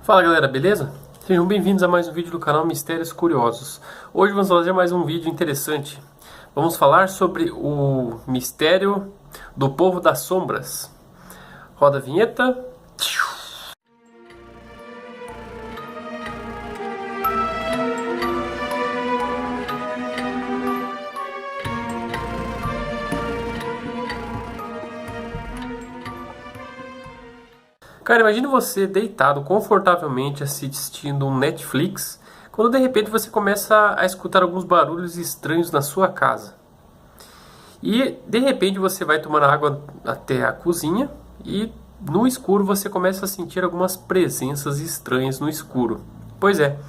Fala galera, beleza? Sejam bem-vindos a mais um vídeo do canal Mistérios Curiosos. Hoje vamos fazer mais um vídeo interessante. Vamos falar sobre o mistério do povo das sombras. Roda a vinheta. Cara, imagine você deitado confortavelmente assistindo um Netflix, quando de repente você começa a escutar alguns barulhos estranhos na sua casa. E de repente você vai tomar água até a cozinha e no escuro você começa a sentir algumas presenças estranhas no escuro. Pois é,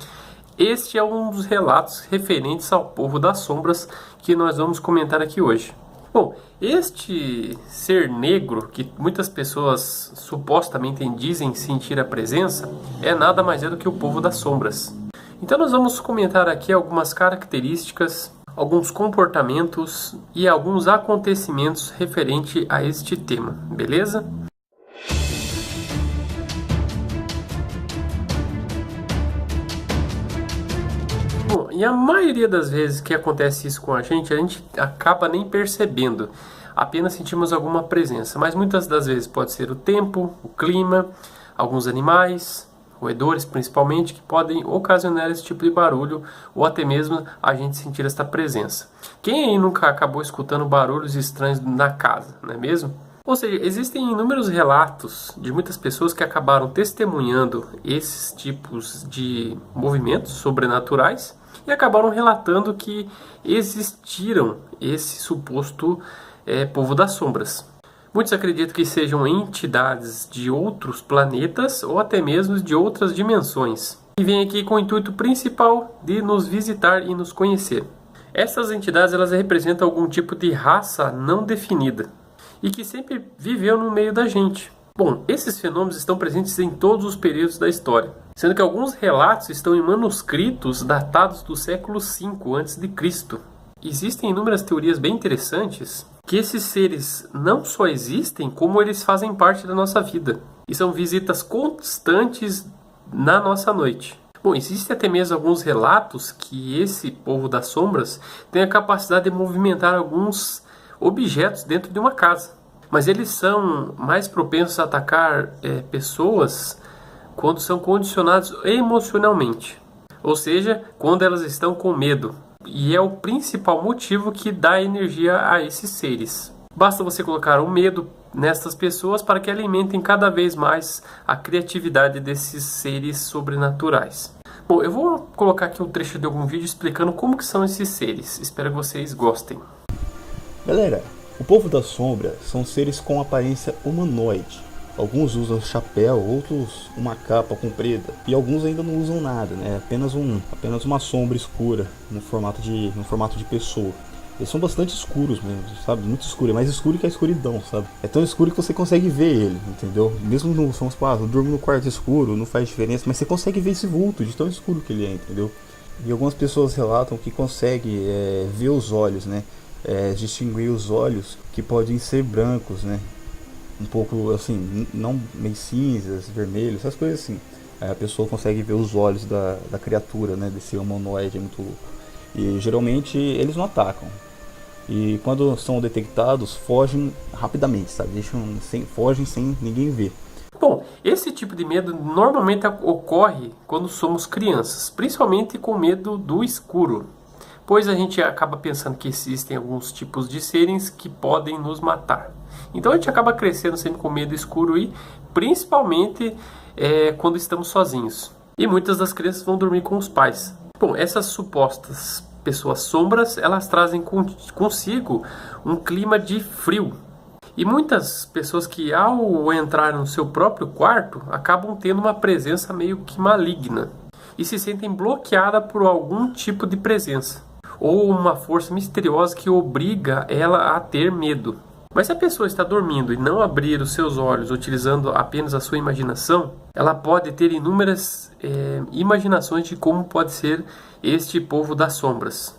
este é um dos relatos referentes ao povo das sombras que nós vamos comentar aqui hoje. Bom, este ser negro, que muitas pessoas supostamente dizem sentir a presença, é nada mais é do que o povo das sombras. Então nós vamos comentar aqui algumas características, alguns comportamentos e alguns acontecimentos referente a este tema, beleza? Bom, e a maioria das vezes que acontece isso com a gente acaba nem percebendo, apenas sentimos alguma presença, mas muitas das vezes pode ser o tempo, o clima, alguns animais, roedores principalmente, que podem ocasionar esse tipo de barulho ou até mesmo a gente sentir esta presença. Quem aí nunca acabou escutando barulhos estranhos na casa, não é mesmo? Ou seja, existem inúmeros relatos de muitas pessoas que acabaram testemunhando esses tipos de movimentos sobrenaturais e acabaram relatando que existiram esse suposto povo das sombras. Muitos acreditam que sejam entidades de outros planetas ou até mesmo de outras dimensões, e vêm aqui com o intuito principal de nos visitar e nos conhecer. Essas entidades elas representam algum tipo de raça não definida e que sempre viveu no meio da gente. Bom, esses fenômenos estão presentes em todos os períodos da história, sendo que alguns relatos estão em manuscritos datados do século V a.C. Existem inúmeras teorias bem interessantes que esses seres não só existem, como eles fazem parte da nossa vida e são visitas constantes na nossa noite. Bom, existem até mesmo alguns relatos que esse povo das sombras tem a capacidade de movimentar alguns objetos dentro de uma casa, mas eles são mais propensos a atacar pessoas quando são condicionados emocionalmente, ou seja, quando elas estão com medo, e é o principal motivo que dá energia a esses seres. Basta você colocar o medo nestas pessoas para que alimentem cada vez mais a criatividade desses seres sobrenaturais. Bom, eu vou colocar aqui um trecho de algum vídeo explicando como que são esses seres. Espero que vocês gostem. Galera, o povo da sombra são seres com aparência humanoide. Alguns usam chapéu, outros uma capa comprida e alguns ainda não usam nada, né? Apenas uma sombra escura no formato de pessoa. Eles são bastante escuros mesmo, sabe? Muito escuro, é mais escuro que a escuridão, sabe? É tão escuro que você consegue ver ele, entendeu? Mesmo no eu durmo no quarto escuro, não faz diferença, mas você consegue ver esse vulto de tão escuro que ele é, entendeu? E algumas pessoas relatam que conseguem ver os olhos, né? Distinguir os olhos que podem ser brancos, né? Um pouco assim, não meio cinzas, vermelhos, essas coisas assim. Aí a pessoa consegue ver os olhos da criatura, né? Desse humanoide muito louco. E geralmente eles não atacam. E quando são detectados, fogem rapidamente, sabe? Fogem sem ninguém ver. Bom, esse tipo de medo normalmente ocorre quando somos crianças, principalmente com medo do escuro, pois a gente acaba pensando que existem alguns tipos de seres que podem nos matar. Então a gente acaba crescendo sempre com medo escuro e principalmente quando estamos sozinhos. E muitas das crianças vão dormir com os pais. Bom, essas supostas pessoas sombras, elas trazem consigo um clima de frio. E muitas pessoas que ao entrar no seu próprio quarto acabam tendo uma presença meio que maligna e se sentem bloqueadas por algum tipo de presença ou uma força misteriosa que obriga ela a ter medo. Mas se a pessoa está dormindo e não abrir os seus olhos utilizando apenas a sua imaginação, ela pode ter inúmeras imaginações de como pode ser este povo das sombras.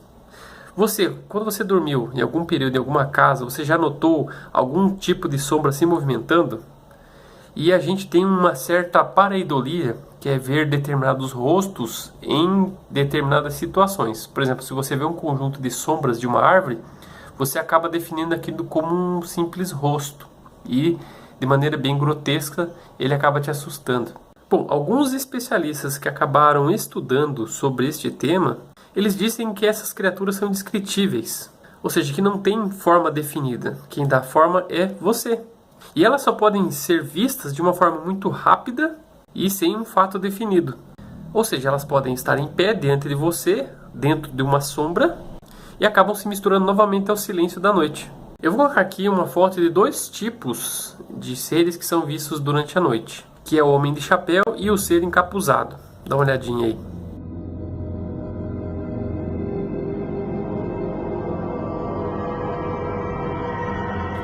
Quando você dormiu em algum período em alguma casa, você já notou algum tipo de sombra se movimentando? E a gente tem uma certa pareidolia, que é ver determinados rostos em determinadas situações. Por exemplo, se você vê um conjunto de sombras de uma árvore, você acaba definindo aquilo como um simples rosto. E, de maneira bem grotesca, ele acaba te assustando. Bom, alguns especialistas que acabaram estudando sobre este tema, eles dizem que essas criaturas são indescritíveis. Ou seja, que não tem forma definida. Quem dá forma é você. E elas só podem ser vistas de uma forma muito rápida e sem um fato definido. Ou seja, elas podem estar em pé diante de você, dentro de uma sombra, e acabam se misturando novamente ao silêncio da noite. Eu vou colocar aqui uma foto de 2 tipos de seres que são vistos durante a noite, que é o homem de chapéu e o ser encapuzado. Dá uma olhadinha aí.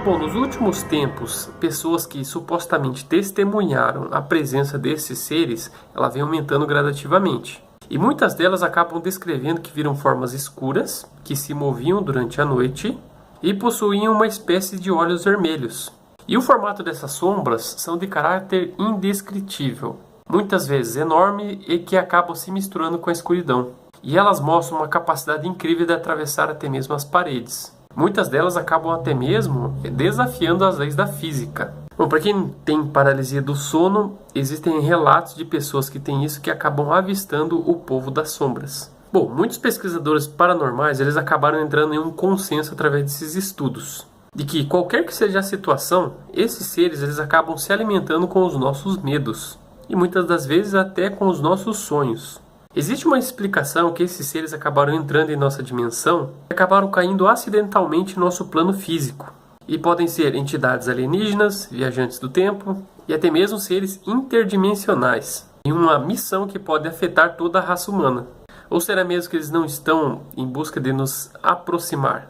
Bom, nos últimos tempos, pessoas que supostamente testemunharam a presença desses seres, ela vem aumentando gradativamente. E muitas delas acabam descrevendo que viram formas escuras, que se moviam durante a noite e possuíam uma espécie de olhos vermelhos. E o formato dessas sombras são de caráter indescritível, muitas vezes enorme e que acabam se misturando com a escuridão. E elas mostram uma capacidade incrível de atravessar até mesmo as paredes. Muitas delas acabam até mesmo desafiando as leis da física. Bom, para quem tem paralisia do sono, existem relatos de pessoas que têm isso que acabam avistando o povo das sombras. Bom, muitos pesquisadores paranormais eles acabaram entrando em um consenso através desses estudos, de que qualquer que seja a situação, esses seres eles acabam se alimentando com os nossos medos, e muitas das vezes até com os nossos sonhos. Existe uma explicação que esses seres acabaram entrando em nossa dimensão e acabaram caindo acidentalmente em nosso plano físico. E podem ser entidades alienígenas, viajantes do tempo e até mesmo seres interdimensionais, em uma missão que pode afetar toda a raça humana. Ou será mesmo que eles não estão em busca de nos aproximar?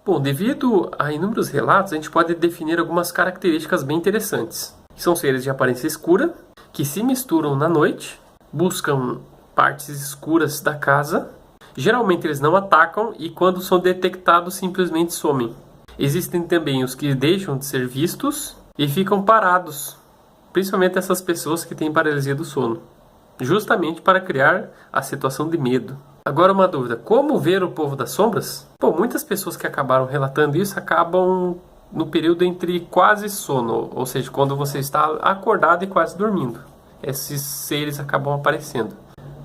Bom, devido a inúmeros relatos, a gente pode definir algumas características bem interessantes. São seres de aparência escura, que se misturam na noite, buscam partes escuras da casa. Geralmente eles não atacam e quando são detectados simplesmente somem. Existem também os que deixam de ser vistos e ficam parados, principalmente essas pessoas que têm paralisia do sono, justamente para criar a situação de medo. Agora uma dúvida, como ver o povo das sombras? Bom, muitas pessoas que acabaram relatando isso acabam no período entre quase sono, ou seja, quando você está acordado e quase dormindo. Esses seres acabam aparecendo.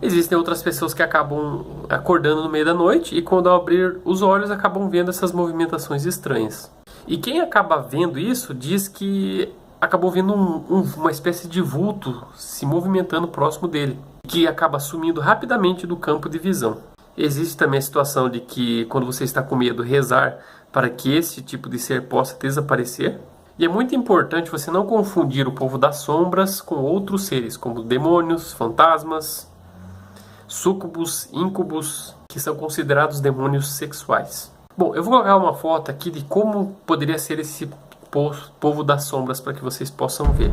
Existem outras pessoas que acabam acordando no meio da noite e quando abrir os olhos acabam vendo essas movimentações estranhas. E quem acaba vendo isso diz que acabou vendo uma espécie de vulto se movimentando próximo dele, que acaba sumindo rapidamente do campo de visão. Existe também a situação de que quando você está com medo, rezar para que esse tipo de ser possa desaparecer. E é muito importante você não confundir o povo das sombras com outros seres, como demônios, fantasmas, súcubos, íncubos, que são considerados demônios sexuais. Bom, eu vou colocar uma foto aqui de como poderia ser esse povo das sombras para que vocês possam ver.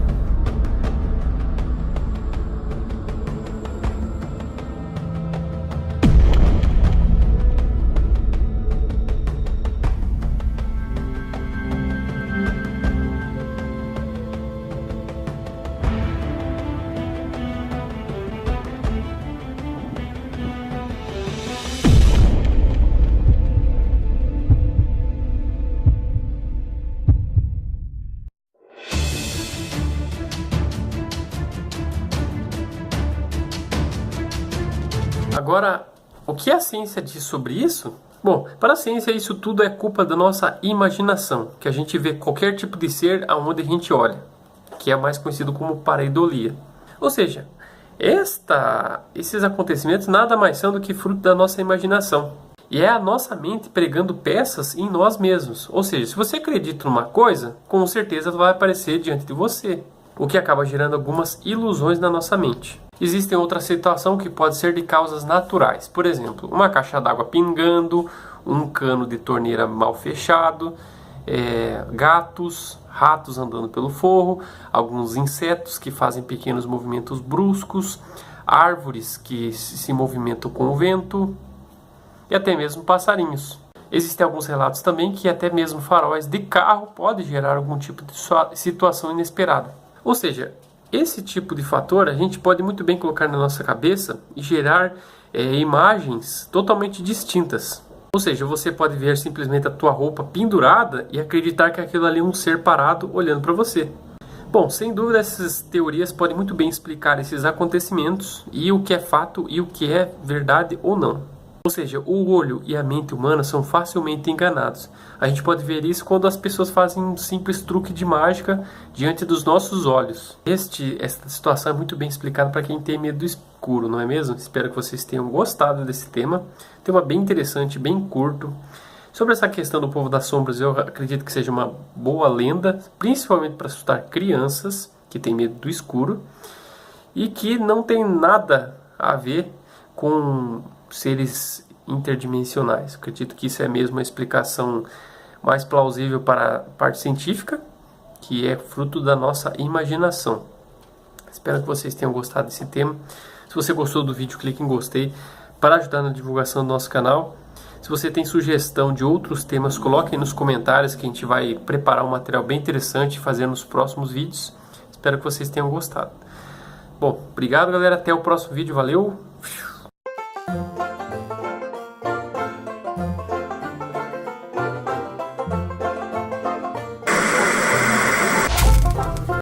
Agora, o que a ciência diz sobre isso? Bom, para a ciência isso tudo é culpa da nossa imaginação, que a gente vê qualquer tipo de ser aonde a gente olha, que é mais conhecido como pareidolia. Ou seja, esses acontecimentos nada mais são do que fruto da nossa imaginação. E é a nossa mente pregando peças em nós mesmos. Ou seja, se você acredita numa coisa, com certeza vai aparecer diante de você, o que acaba gerando algumas ilusões na nossa mente. Existem outras situações que podem ser de causas naturais. Por exemplo, uma caixa d'água pingando, um cano de torneira mal fechado, gatos, ratos andando pelo forro, alguns insetos que fazem pequenos movimentos bruscos, árvores que se movimentam com o vento, e até mesmo passarinhos. Existem alguns relatos também que até mesmo faróis de carro pode gerar algum tipo de situação inesperada. Ou seja, esse tipo de fator a gente pode muito bem colocar na nossa cabeça e gerar imagens totalmente distintas. Ou seja, você pode ver simplesmente a tua roupa pendurada e acreditar que aquilo ali é um ser parado olhando para você. Bom, sem dúvida essas teorias podem muito bem explicar esses acontecimentos e o que é fato e o que é verdade ou não. Ou seja, o olho e a mente humana são facilmente enganados. A gente pode ver isso quando as pessoas fazem um simples truque de mágica diante dos nossos olhos. Esta situação é muito bem explicada para quem tem medo do escuro, não é mesmo? Espero que vocês tenham gostado desse tema. Tema bem interessante, bem curto. Sobre essa questão do povo das sombras, eu acredito que seja uma boa lenda, principalmente para assustar crianças que têm medo do escuro e que não tem nada a ver com seres interdimensionais. Eu acredito que isso é mesmo a explicação mais plausível para a parte científica, que é fruto da nossa imaginação. Espero que vocês tenham gostado desse tema. Se você gostou do vídeo, clique em gostei para ajudar na divulgação do nosso canal. Se você tem sugestão de outros temas, coloque aí nos comentários que a gente vai preparar um material bem interessante e fazer nos próximos vídeos. Espero que vocês tenham gostado. Bom, obrigado galera, até o próximo vídeo, valeu!